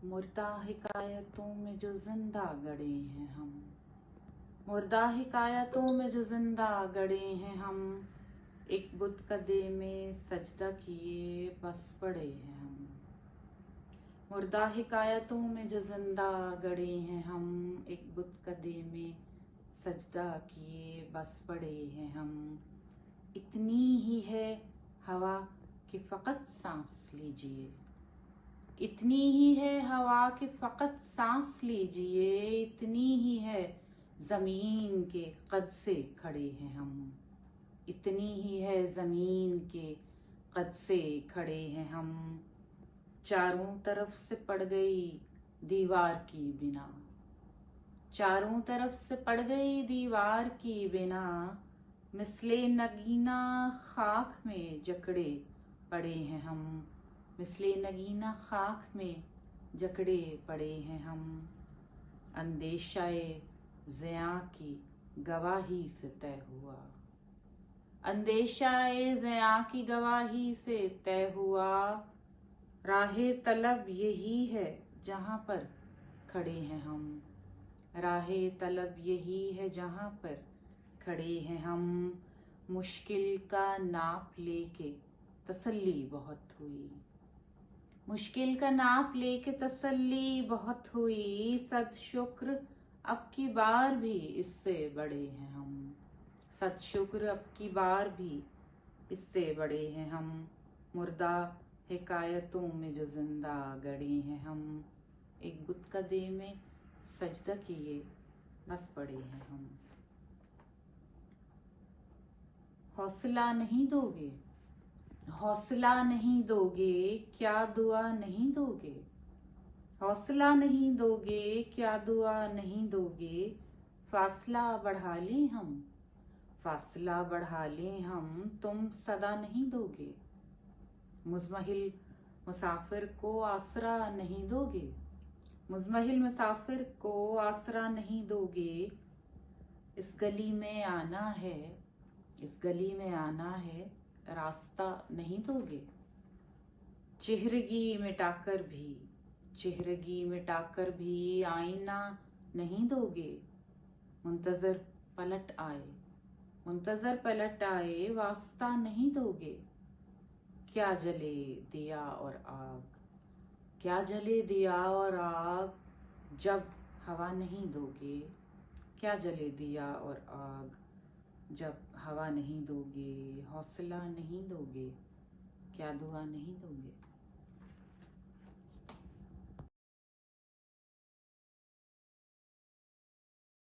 मुर्दा हिकायतों में जो जिंदा गड़े हैं हम, मुर्दा हिकायतों में जो जिंदा गड़े हैं हम, एक बुत कदे में सजदा किए बस पड़े हैं हम। मुर्दा हिकायतों में जो जिंदा गड़े हैं हम, एक बुत कदे में सजदा किए बस पड़े हैं हम। इतनी ही है हवा कि फ़कत सांस लीजिए, इतनी ही है हवा कि फ़कत सांस लीजिए, इतनी ही है ज़मीन के कद से खड़े हैं हम, इतनी ही है ज़मीन के कद से खड़े हैं हम। चारों तरफ से पड़ गई दीवार की बिना, चारों तरफ से पड़ गई दीवार की बिना, मिसले नगीना खाक में जकड़े पड़े हैं हम, मिसले नगीना खाक में जकड़े पड़े हैं हम। अंदेशाए ज़िया की गवाही से तय हुआ, अंदेशाए ज़िया की गवाही से तय हुआ, राहे तलब यही है जहाँ पर खड़े हैं हम, राहे तलब यही है जहाँ पर खड़े हैं हम। मुश्किल का नाप लेके तसल्ली बहुत हुई, मुश्किल का नाप लेके तसल्ली बहुत हुई, सद शुक्र अब की बार भी इससे बड़े हैं हम, सद शुक्र अब की बार भी इससे बड़े हैं हम। मुर्दा हिकायतों में जो जिंदा गड़े हैं हम, एक बुतकदे में सजदा किए बस पड़े हैं हम। हौसला नहीं दोगे, हौसला नहीं दोगे, क्या दुआ नहीं दोगे, हौसला नहीं दोगे, क्या दुआ नहीं दोगे, फासला बढ़ा लें हम, फासला बढ़ा लें हम, तुम सदा नहीं दोगे, मुज़महिल मुसाफिर को आसरा नहीं दोगे, मुज़महिल मुसाफिर को आसरा नहीं दोगे। इस गली में आना है, इस गली में आना है, रास्ता नहीं दोगे, चेहरगी मिटाकर भी, चेहरगी मिटाकर भी आईना नहीं दोगे। मुंतजर पलट आए, मुंतजर पलट आए, वास्ता नहीं दोगे। क्या जले दिया और आग, क्या जले दिया और आग, जब हवा नहीं दोगे, क्या जले दिया और आग, जब हवा नहीं दोगे, हौसला नहीं दोगे, क्या दुआ नहीं दोगे।